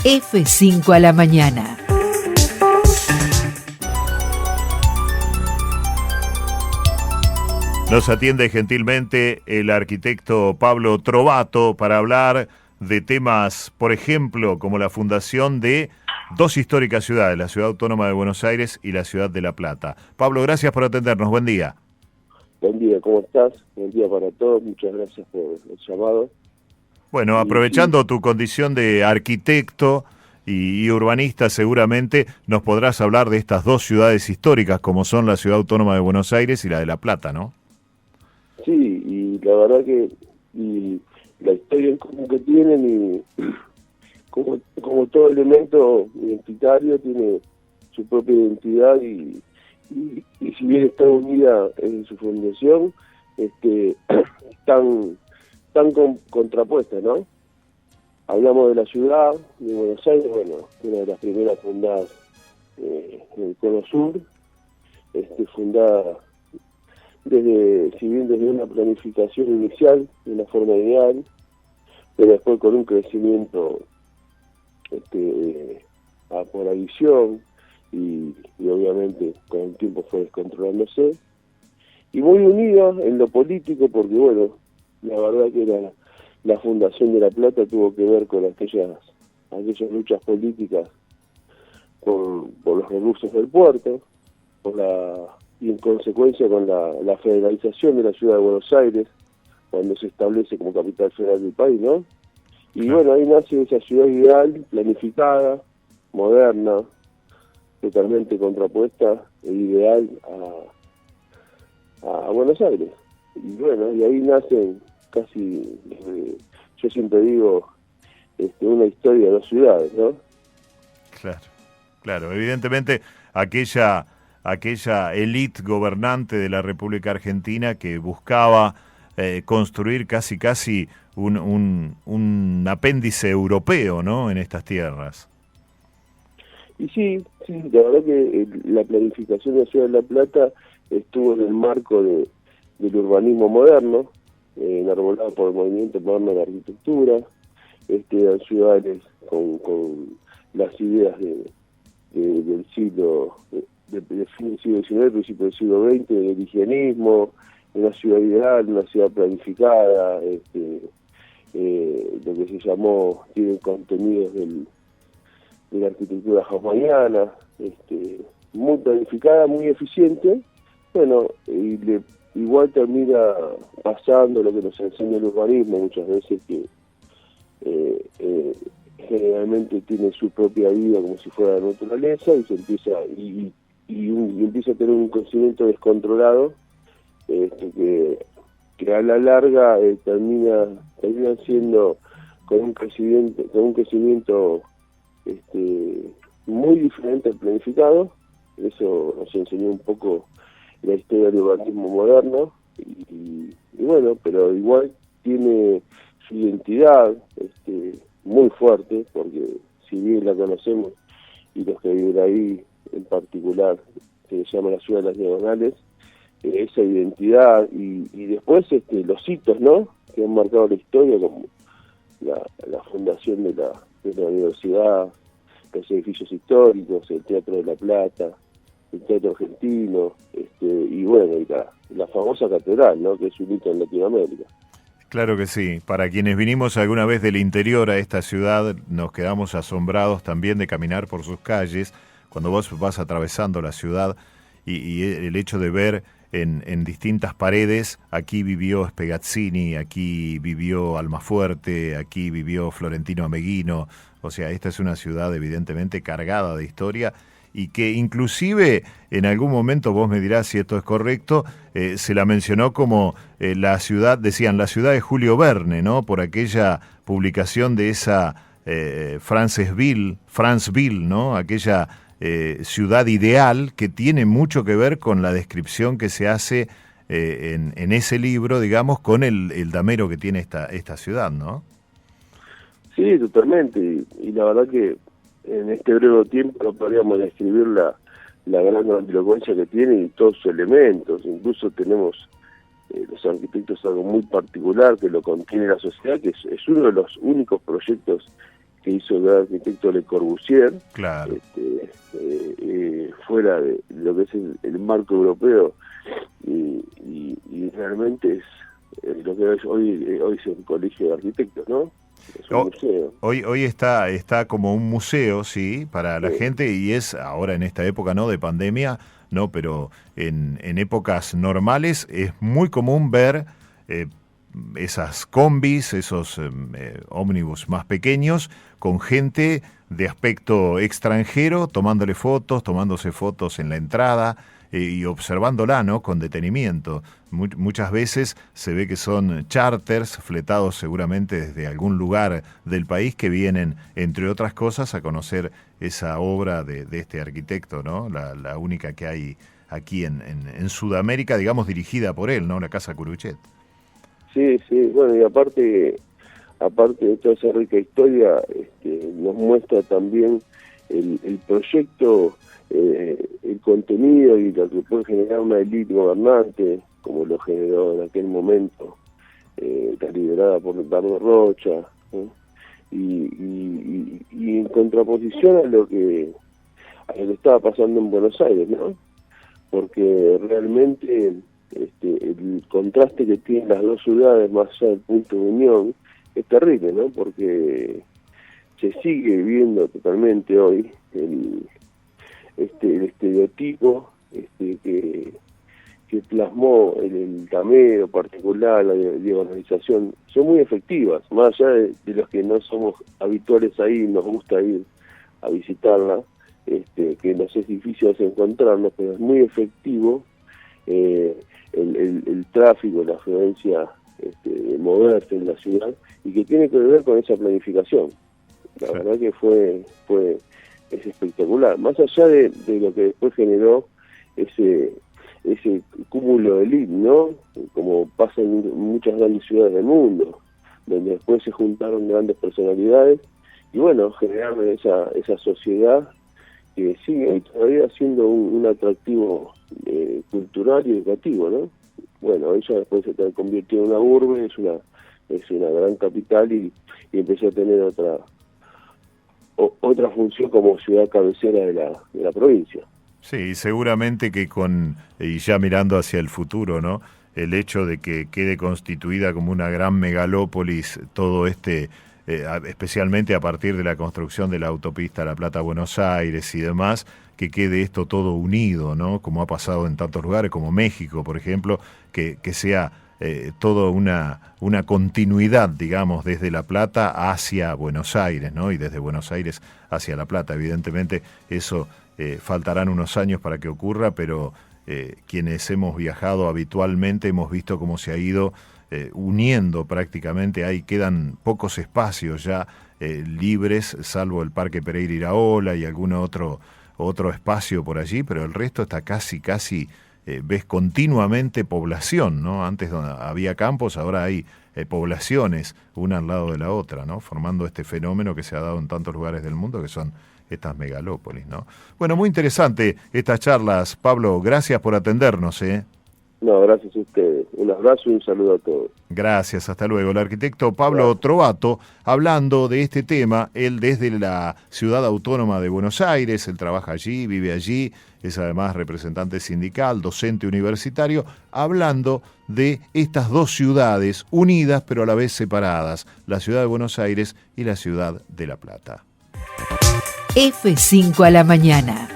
F5 a la mañana. Nos atiende gentilmente el arquitecto Pablo Trovato para hablar de temas, por ejemplo, como la fundación de dos históricas ciudades, la Ciudad Autónoma de Buenos Aires y la Ciudad de La Plata. Pablo, gracias por atendernos. Buen día. Buen día, ¿cómo estás? Buen día para todos, muchas gracias por el llamado. Bueno, aprovechando tu condición de arquitecto y urbanista, seguramente nos podrás hablar de estas dos ciudades históricas, como son la Ciudad Autónoma de Buenos Aires y la de La Plata, ¿no? Sí, y la verdad que la historia en común que tienen y como todo elemento identitario tiene su propia identidad y si bien está unida en su fundación, están contrapuestas, ¿no? Hablamos de la ciudad de Buenos Aires, bueno, una de las primeras fundadas en el Cono Sur, fundada si bien desde una planificación inicial, de una forma ideal, pero después con un crecimiento por adición y obviamente con el tiempo fue descontrolándose, y muy unida en lo político porque, bueno, la verdad que la fundación de La Plata tuvo que ver con aquellas luchas políticas por los recursos del puerto, y en consecuencia con la federalización de la ciudad de Buenos Aires, cuando se establece como capital federal del país, ¿no? Y bueno, ahí nace esa ciudad ideal, planificada, moderna, totalmente contrapuesta e ideal a Buenos Aires. Y bueno, y ahí nacen casi, yo siempre digo, una historia de dos ciudades, ¿no? Claro, evidentemente aquella élite gobernante de la República Argentina que buscaba construir casi un apéndice europeo, ¿no?, en estas tierras. Y sí, la verdad que la planificación de la Ciudad de La Plata estuvo en el marco del urbanismo moderno, enarbolado por el movimiento moderno de la arquitectura, eran ciudades con las ideas del siglo de fin del siglo XIX, principio del siglo XX, del higienismo, una ciudad ideal, una ciudad planificada, lo que se llamó, tiene contenidos de la arquitectura haussmanniana, muy planificada, muy eficiente, bueno, igual termina pasando lo que nos enseña el urbanismo muchas veces, que generalmente tiene su propia vida como si fuera la naturaleza y se empieza y empieza a tener un crecimiento descontrolado que a la larga terminan siendo con un crecimiento muy diferente al planificado. Eso nos enseñó un poco la historia del urbanismo moderno y bueno, pero igual tiene su identidad muy fuerte, porque si bien la conocemos y los que viven ahí en particular, que se llama la ciudad de las diagonales, esa identidad y después los hitos, ¿no?, que han marcado la historia, como la fundación de la universidad, los edificios históricos, el Teatro de La Plata, el Teatro Argentino, y bueno, y la famosa catedral, ¿no?, que es un hito en Latinoamérica. Claro que sí. Para quienes vinimos alguna vez del interior a esta ciudad, nos quedamos asombrados también de caminar por sus calles, cuando vos vas atravesando la ciudad y el hecho de ver en distintas paredes, aquí vivió Spegazzini, aquí vivió Almafuerte, aquí vivió Florentino Ameghino. O sea, esta es una ciudad evidentemente cargada de historia y que inclusive en algún momento, vos me dirás si esto es correcto, se la mencionó como la ciudad de Julio Verne, ¿no?, por aquella publicación de esa Franceville, ¿no?, aquella ciudad ideal que tiene mucho que ver con la descripción que se hace en ese libro, digamos, con el damero que tiene esta ciudad, ¿no? Sí, totalmente, y la verdad que en este breve tiempo no podríamos describir la gran grandilocuencia que tiene y todos sus elementos. Incluso tenemos los arquitectos algo muy particular que lo contiene la sociedad, que es uno de los únicos proyectos que hizo el gran arquitecto Le Corbusier, Claro. fuera de lo que es el marco europeo, y realmente es lo que hoy es el Colegio de Arquitectos, ¿no? Es un museo. Hoy está como un museo, sí, para la gente, y es ahora en esta época, ¿no?, de pandemia, no, pero en épocas normales es muy común ver esas combis, esos ómnibus más pequeños, con gente de aspecto extranjero, tomándose fotos en la entrada y observándola, ¿no?, con detenimiento. Muchas veces se ve que son charters fletados seguramente desde algún lugar del país que vienen, entre otras cosas, a conocer esa obra de este arquitecto, ¿no? La única que hay aquí en Sudamérica, digamos, dirigida por él, ¿no?, la Casa Curuchet. Sí, bueno, y aparte de toda esa rica historia, nos muestra también el proyecto, el contenido y lo que puede generar una élite gobernante, como lo generó en aquel momento, está liderada por Ricardo Rocha, ¿no? Y en contraposición a lo que estaba pasando en Buenos Aires, ¿no? Porque realmente el contraste que tienen las dos ciudades, más allá del punto de unión, es terrible, ¿no? Porque se sigue viviendo totalmente hoy el estereotipo que plasmó el Camero particular, la diagonalización, son muy efectivas, más allá de los que no somos habituales ahí, nos gusta ir a visitarla, que nos es difícil encontrarnos, pero es muy efectivo el tráfico, la afluencia de moverse en la ciudad, y que tiene que ver con esa planificación. La verdad que es espectacular, más allá de lo que después generó ese cúmulo de élite, ¿no? Como pasa en muchas grandes ciudades del mundo, donde después se juntaron grandes personalidades y bueno, generaron esa sociedad que sigue todavía siendo un atractivo cultural y educativo, ¿no? Bueno, ella después se convirtió en una urbe, es una gran capital y empezó a tener otra función como ciudad cabecera de la provincia. Sí, seguramente que y ya mirando hacia el futuro, ¿no?, el hecho de que quede constituida como una gran megalópolis, todo especialmente a partir de la construcción de la autopista La Plata-Buenos Aires y demás, que quede esto todo unido, ¿no?, como ha pasado en tantos lugares, como México, por ejemplo, que sea toda una continuidad, digamos, desde La Plata hacia Buenos Aires, ¿no?, y desde Buenos Aires hacia La Plata. Evidentemente eso faltarán unos años para que ocurra, pero quienes hemos viajado habitualmente hemos visto cómo se ha ido uniendo prácticamente. Ahí quedan pocos espacios ya libres, salvo el Parque Pereira Iraola y algún otro espacio por allí, pero el resto está casi ves continuamente población, ¿no? Antes donde había campos, ahora hay poblaciones una al lado de la otra, ¿no?, formando este fenómeno que se ha dado en tantos lugares del mundo, que son estas megalópolis, ¿no? Bueno, muy interesante estas charlas, Pablo, gracias por atendernos, ¿eh? No, gracias a ustedes. Un abrazo y un saludo a todos. Gracias, hasta luego. El arquitecto Pablo Trovato, hablando de este tema, él desde la Ciudad Autónoma de Buenos Aires, él trabaja allí, vive allí, es además representante sindical, docente universitario, hablando de estas dos ciudades unidas pero a la vez separadas, la ciudad de Buenos Aires y la ciudad de La Plata. F5 a la mañana.